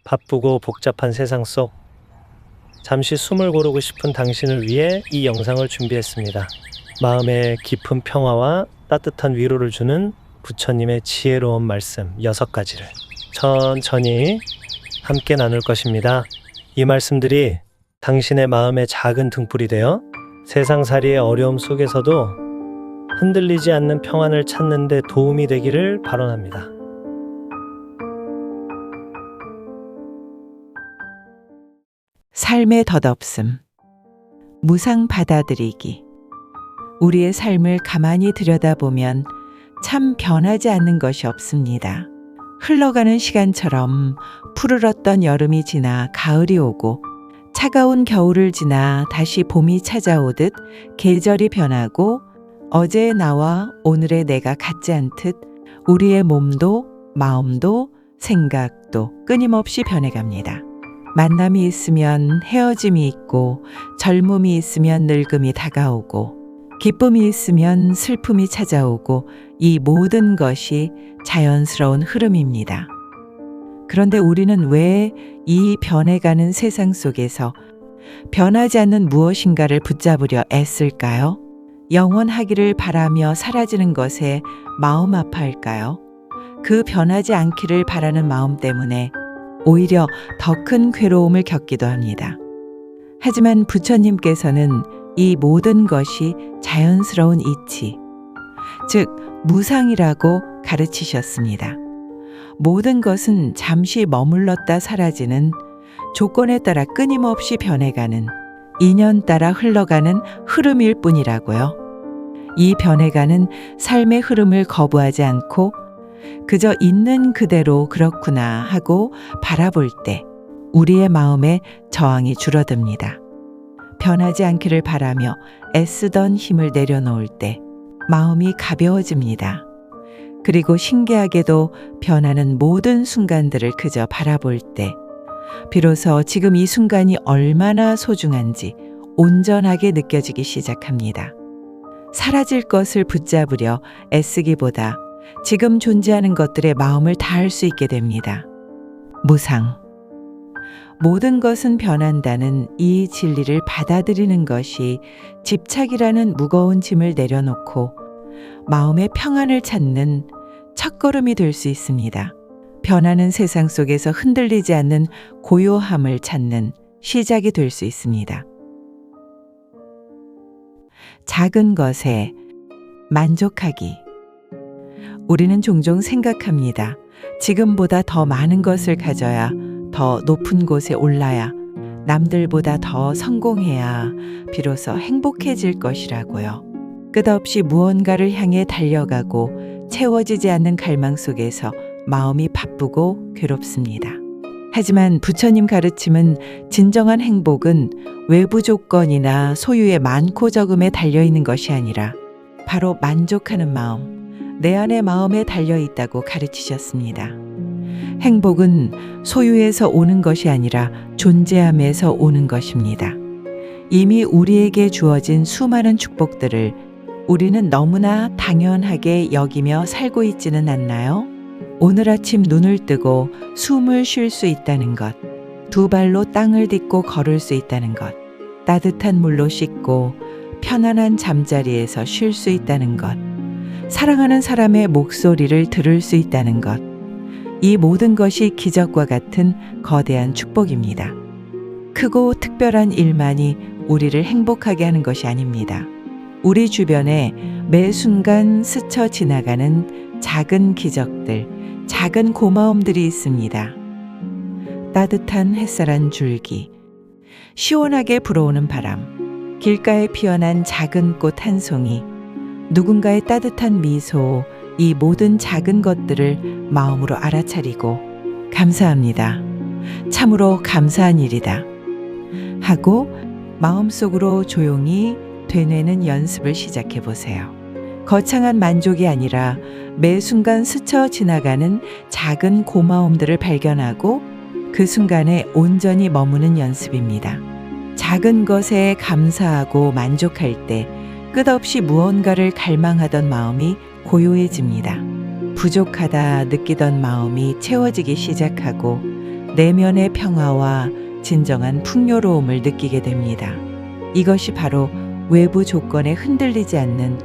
바쁘고 복잡한 세상 속 잠시 숨을 고르고 싶은 당신을 위해 이 영상을 준비했습니다. 마음에 깊은 평화와 따뜻한 위로를 주는 부처님의 지혜로운 말씀 6가지를 천천히 함께 나눌 것입니다. 이 말씀들이 당신의 마음의 작은 등불이 되어 세상살이의 어려움 속에서도 흔들리지 않는 평안을 찾는 데 도움이 되기를 발언합니다. 삶의 덧없음, 무상 받아들이기. 우리의 삶을 가만히 들여다보면 참 변하지 않는 것이 없습니다. 흘러가는 시간처럼 푸르렀던 여름이 지나 가을이 오고 차가운 겨울을 지나 다시 봄이 찾아오듯 계절이 변하고 어제의 나와 오늘의 내가 같지 않듯 우리의 몸도 마음도 생각도 끊임없이 변해갑니다. 만남이 있으면 헤어짐이 있고 젊음이 있으면 늙음이 다가오고 기쁨이 있으면 슬픔이 찾아오고 이 모든 것이 자연스러운 흐름입니다. 그런데 우리는 왜 이 변해가는 세상 속에서 변하지 않는 무엇인가를 붙잡으려 애쓸까요? 영원하기를 바라며 사라지는 것에 마음 아파할까요? 그 변하지 않기를 바라는 마음 때문에 오히려 더 큰 괴로움을 겪기도 합니다. 하지만 부처님께서는 이 모든 것이 자연스러운 이치, 즉 무상이라고 가르치셨습니다. 모든 것은 잠시 머물렀다 사라지는, 조건에 따라 끊임없이 변해가는, 인연 따라 흘러가는 흐름일 뿐이라고요. 이 변해가는 삶의 흐름을 거부하지 않고 그저 있는 그대로 그렇구나 하고 바라볼 때 우리의 마음에 저항이 줄어듭니다. 변하지 않기를 바라며 애쓰던 힘을 내려놓을 때 마음이 가벼워집니다. 그리고 신기하게도 변하는 모든 순간들을 그저 바라볼 때 비로소 지금 이 순간이 얼마나 소중한지 온전하게 느껴지기 시작합니다. 사라질 것을 붙잡으려 애쓰기보다 지금 존재하는 것들의 마음을 다할 수 있게 됩니다. 무상. 모든 것은 변한다는 이 진리를 받아들이는 것이 집착이라는 무거운 짐을 내려놓고 마음의 평안을 찾는 첫걸음이 될 수 있습니다. 변하는 세상 속에서 흔들리지 않는 고요함을 찾는 시작이 될 수 있습니다. 작은 것에 만족하기. 우리는 종종 생각합니다. 지금보다 더 많은 것을 가져야, 더 높은 곳에 올라야, 남들보다 더 성공해야 비로소 행복해질 것이라고요. 끝없이 무언가를 향해 달려가고 채워지지 않는 갈망 속에서 마음이 바쁘고 괴롭습니다. 하지만 부처님 가르침은 진정한 행복은 외부 조건이나 소유의 많고 적음에 달려있는 것이 아니라 바로 만족하는 마음, 내 안의 마음에 달려있다고 가르치셨습니다. 행복은 소유에서 오는 것이 아니라 존재함에서 오는 것입니다. 이미 우리에게 주어진 수많은 축복들을 우리는 너무나 당연하게 여기며 살고 있지는 않나요? 오늘 아침 눈을 뜨고 숨을 쉴 수 있다는 것, 두 발로 땅을 딛고 걸을 수 있다는 것, 따뜻한 물로 씻고 편안한 잠자리에서 쉴 수 있다는 것, 사랑하는 사람의 목소리를 들을 수 있다는 것, 이 모든 것이 기적과 같은 거대한 축복입니다. 크고 특별한 일만이 우리를 행복하게 하는 것이 아닙니다. 우리 주변에 매 순간 스쳐 지나가는 작은 기적들, 작은 고마움들이 있습니다. 따뜻한 햇살 한 줄기, 시원하게 불어오는 바람, 길가에 피어난 작은 꽃 한 송이, 누군가의 따뜻한 미소, 이 모든 작은 것들을 마음으로 알아차리고 감사합니다. 참으로 감사한 일이다 하고 마음속으로 조용히 되뇌는 연습을 시작해 보세요. 거창한 만족이 아니라 매 순간 스쳐 지나가는 작은 고마움들을 발견하고 그 순간에 온전히 머무는 연습입니다. 작은 것에 감사하고 만족할 때 끝없이 무언가를 갈망하던 마음이 고요해집니다. 부족하다 느끼던 마음이 채워지기 시작하고 내면의 평화와 진정한 풍요로움을 느끼게 됩니다. 이것이 바로 외부 조건에 흔들리지 않는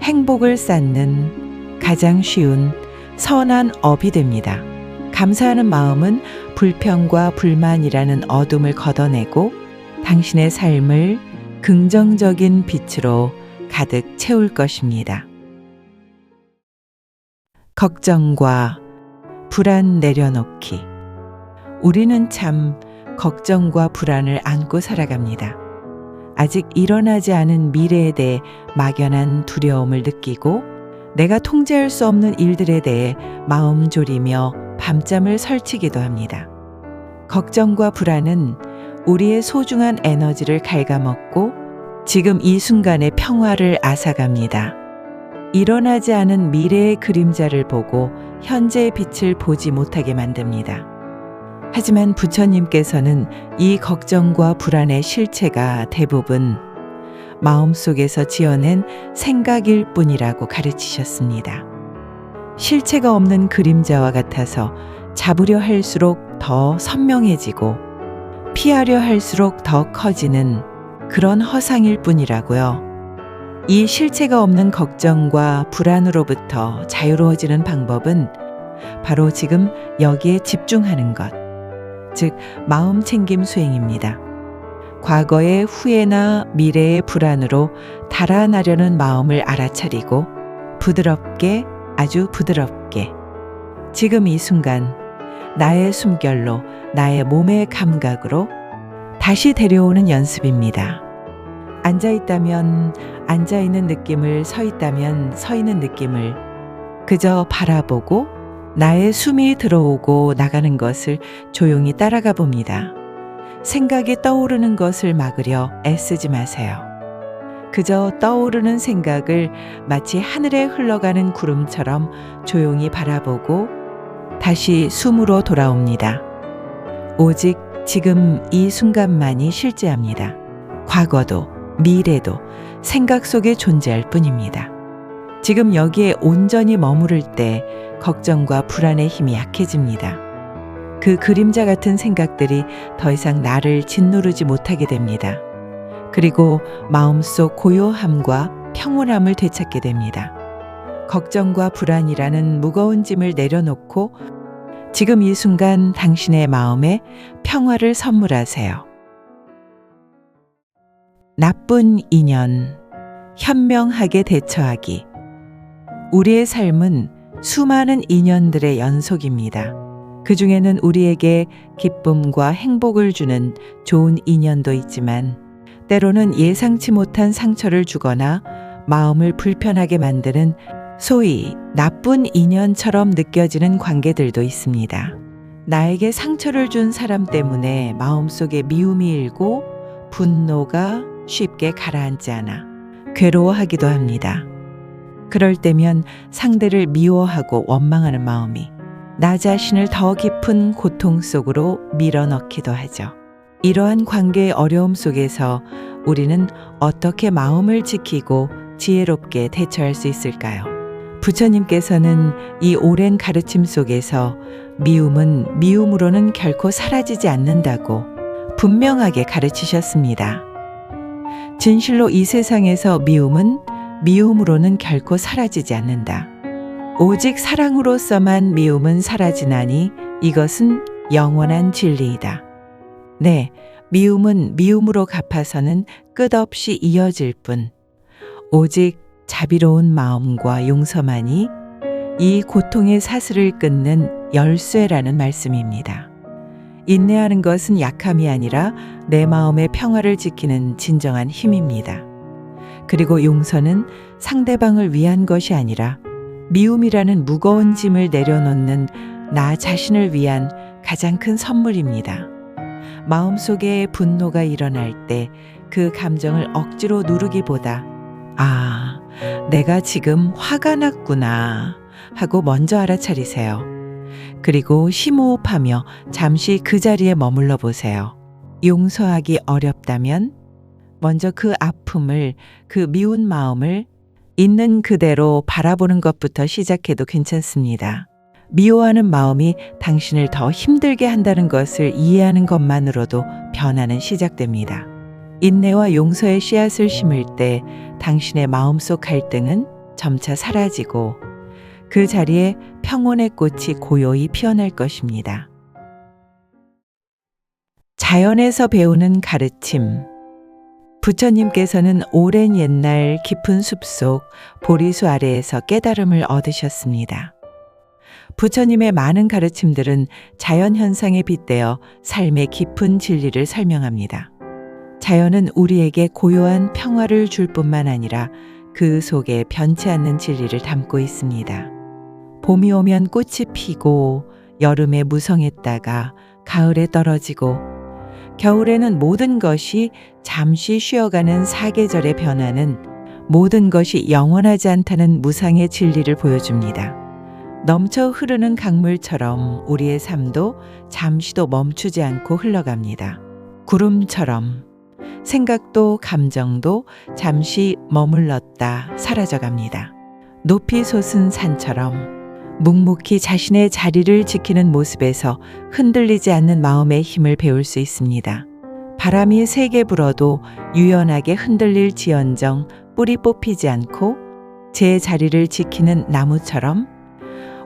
행복을 쌓는 가장 쉬운 선한 업이 됩니다. 감사하는 마음은 불평과 불만이라는 어둠을 걷어내고 당신의 삶을 긍정적인 빛으로 가득 채울 것입니다. 걱정과 불안 내려놓기. 우리는 참 걱정과 불안을 안고 살아갑니다. 아직 일어나지 않은 미래에 대해 막연한 두려움을 느끼고 내가 통제할 수 없는 일들에 대해 마음 졸이며 밤잠을 설치기도 합니다. 걱정과 불안은 우리의 소중한 에너지를 갉아먹고 지금 이 순간의 평화를 앗아갑니다. 일어나지 않은 미래의 그림자를 보고 현재의 빛을 보지 못하게 만듭니다. 하지만 부처님께서는 이 걱정과 불안의 실체가 대부분 마음속에서 지어낸 생각일 뿐이라고 가르치셨습니다. 실체가 없는 그림자와 같아서 잡으려 할수록 더 선명해지고 피하려 할수록 더 커지는 그런 허상일 뿐이라고요. 이 실체가 없는 걱정과 불안으로부터 자유로워지는 방법은 바로 지금 여기에 집중하는 것, 즉 마음 챙김 수행입니다. 과거의 후회나 미래의 불안으로 달아나려는 마음을 알아차리고 부드럽게, 아주 부드럽게 지금 이 순간 나의 숨결로, 나의 몸의 감각으로 다시 데려오는 연습입니다. 앉아있다면 앉아있는 느낌을, 서있다면 서있는 느낌을 그저 바라보고 나의 숨이 들어오고 나가는 것을 조용히 따라가 봅니다. 생각이 떠오르는 것을 막으려 애쓰지 마세요. 그저 떠오르는 생각을 마치 하늘에 흘러가는 구름처럼 조용히 바라보고 다시 숨으로 돌아옵니다. 오직 지금 이 순간만이 실제합니다. 과거도 미래도 생각 속에 존재할 뿐입니다. 지금 여기에 온전히 머무를 때 걱정과 불안의 힘이 약해집니다. 그 그림자 같은 생각들이 더 이상 나를 짓누르지 못하게 됩니다. 그리고 마음속 고요함과 평온함을 되찾게 됩니다. 걱정과 불안이라는 무거운 짐을 내려놓고 지금 이 순간 당신의 마음에 평화를 선물하세요. 나쁜 인연, 현명하게 대처하기. 우리의 삶은 수많은 인연들의 연속입니다. 그 중에는 우리에게 기쁨과 행복을 주는 좋은 인연도 있지만 때로는 예상치 못한 상처를 주거나 마음을 불편하게 만드는 소위 나쁜 인연처럼 느껴지는 관계들도 있습니다. 나에게 상처를 준 사람 때문에 마음속에 미움이 일고 분노가 쉽게 가라앉지 않아 괴로워하기도 합니다. 그럴 때면 상대를 미워하고 원망하는 마음이 나 자신을 더 깊은 고통 속으로 밀어넣기도 하죠. 이러한 관계의 어려움 속에서 우리는 어떻게 마음을 지키고 지혜롭게 대처할 수 있을까요? 부처님께서는 이 오랜 가르침 속에서 미움은 미움으로는 결코 사라지지 않는다고 분명하게 가르치셨습니다. 진실로 이 세상에서 미움은 미움으로는 결코 사라지지 않는다. 오직 사랑으로서만 미움은 사라지나니 이것은 영원한 진리이다. 네, 미움은 미움으로 갚아서는 끝없이 이어질 뿐 오직 자비로운 마음과 용서만이 이 고통의 사슬을 끊는 열쇠라는 말씀입니다. 인내하는 것은 약함이 아니라 내 마음의 평화를 지키는 진정한 힘입니다. 그리고 용서는 상대방을 위한 것이 아니라 미움이라는 무거운 짐을 내려놓는 나 자신을 위한 가장 큰 선물입니다. 마음속에 분노가 일어날 때 그 감정을 억지로 누르기보다 아, 내가 지금 화가 났구나 하고 먼저 알아차리세요. 그리고 심호흡하며 잠시 그 자리에 머물러 보세요. 용서하기 어렵다면 먼저 그 아픔을, 그 미운 마음을 있는 그대로 바라보는 것부터 시작해도 괜찮습니다. 미워하는 마음이 당신을 더 힘들게 한다는 것을 이해하는 것만으로도 변화는 시작됩니다. 인내와 용서의 씨앗을 심을 때 당신의 마음속 갈등은 점차 사라지고 그 자리에 평온의 꽃이 고요히 피어날 것입니다. 자연에서 배우는 가르침. 부처님께서는 오랜 옛날 깊은 숲속 보리수 아래에서 깨달음을 얻으셨습니다. 부처님의 많은 가르침들은 자연 현상에 빗대어 삶의 깊은 진리를 설명합니다. 자연은 우리에게 고요한 평화를 줄 뿐만 아니라 그 속에 변치 않는 진리를 담고 있습니다. 봄이 오면 꽃이 피고 여름에 무성했다가 가을에 떨어지고 겨울에는 모든 것이 잠시 쉬어가는 사계절의 변화는 모든 것이 영원하지 않다는 무상의 진리를 보여줍니다. 넘쳐 흐르는 강물처럼 우리의 삶도 잠시도 멈추지 않고 흘러갑니다. 구름처럼 생각도 감정도 잠시 머물렀다 사라져갑니다. 높이 솟은 산처럼 묵묵히 자신의 자리를 지키는 모습에서 흔들리지 않는 마음의 힘을 배울 수 있습니다. 바람이 세게 불어도 유연하게 흔들릴지언정 뿌리 뽑히지 않고 제 자리를 지키는 나무처럼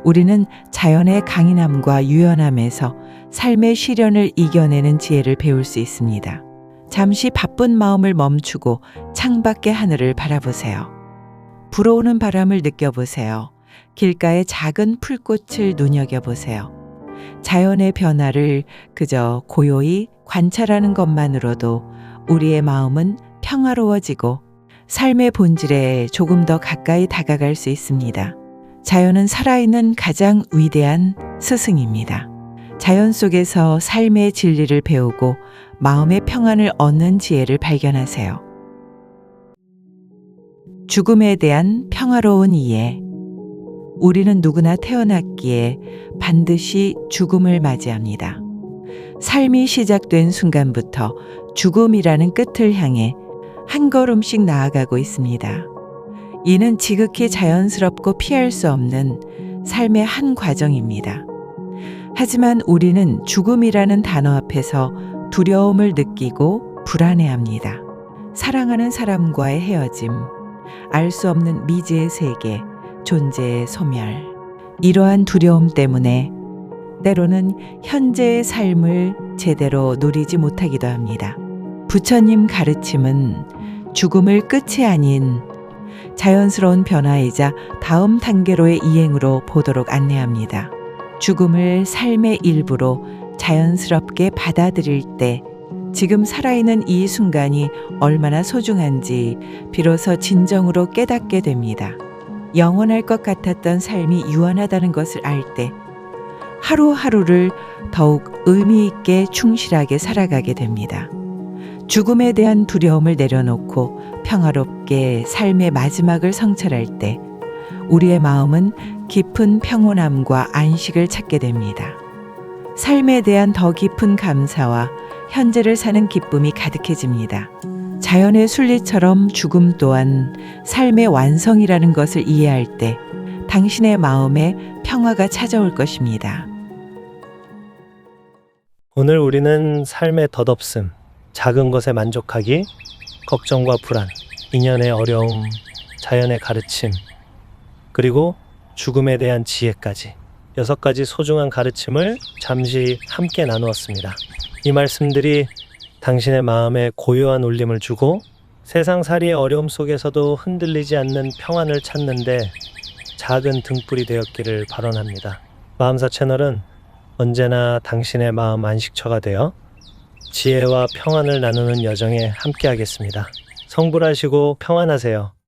우리는 자연의 강인함과 유연함에서 삶의 시련을 이겨내는 지혜를 배울 수 있습니다. 잠시 바쁜 마음을 멈추고 창밖의 하늘을 바라보세요. 불어오는 바람을 느껴보세요. 길가의 작은 풀꽃을 눈여겨보세요. 자연의 변화를 그저 고요히 관찰하는 것만으로도 우리의 마음은 평화로워지고 삶의 본질에 조금 더 가까이 다가갈 수 있습니다. 자연은 살아있는 가장 위대한 스승입니다. 자연 속에서 삶의 진리를 배우고 마음의 평안을 얻는 지혜를 발견하세요. 죽음에 대한 평화로운 이해. 우리는 누구나 태어났기에 반드시 죽음을 맞이합니다. 삶이 시작된 순간부터 죽음이라는 끝을 향해 한 걸음씩 나아가고 있습니다. 이는 지극히 자연스럽고 피할 수 없는 삶의 한 과정입니다. 하지만 우리는 죽음이라는 단어 앞에서 두려움을 느끼고 불안해합니다. 사랑하는 사람과의 헤어짐, 알 수 없는 미지의 세계, 존재의 소멸. 이러한 두려움 때문에 때로는 현재의 삶을 제대로 누리지 못하기도 합니다. 부처님 가르침은 죽음을 끝이 아닌 자연스러운 변화이자 다음 단계로의 이행으로 보도록 안내합니다. 죽음을 삶의 일부로 자연스럽게 받아들일 때 지금 살아있는 이 순간이 얼마나 소중한지 비로소 진정으로 깨닫게 됩니다. 영원할 것 같았던 삶이 유한하다는 것을 알 때 하루하루를 더욱 의미 있게 충실하게 살아가게 됩니다. 죽음에 대한 두려움을 내려놓고 평화롭게 삶의 마지막을 성찰할 때 우리의 마음은 깊은 평온함과 안식을 찾게 됩니다. 삶에 대한 더 깊은 감사와 현재를 사는 기쁨이 가득해집니다. 자연의 순리처럼 죽음 또한 삶의 완성이라는 것을 이해할 때 당신의 마음에 평화가 찾아올 것입니다. 오늘 우리는 삶의 덧없음, 작은 것에 만족하기, 걱정과 불안, 인연의 어려움, 자연의 가르침, 그리고 죽음에 대한 지혜까지 6가지 소중한 가르침을 잠시 함께 나누었습니다. 이 말씀들이 당신의 마음에 고요한 울림을 주고 세상살이의 어려움 속에서도 흔들리지 않는 평안을 찾는데 작은 등불이 되었기를 발언합니다. 마음사 채널은 언제나 당신의 마음 안식처가 되어 지혜와 평안을 나누는 여정에 함께하겠습니다. 성불하시고 평안하세요.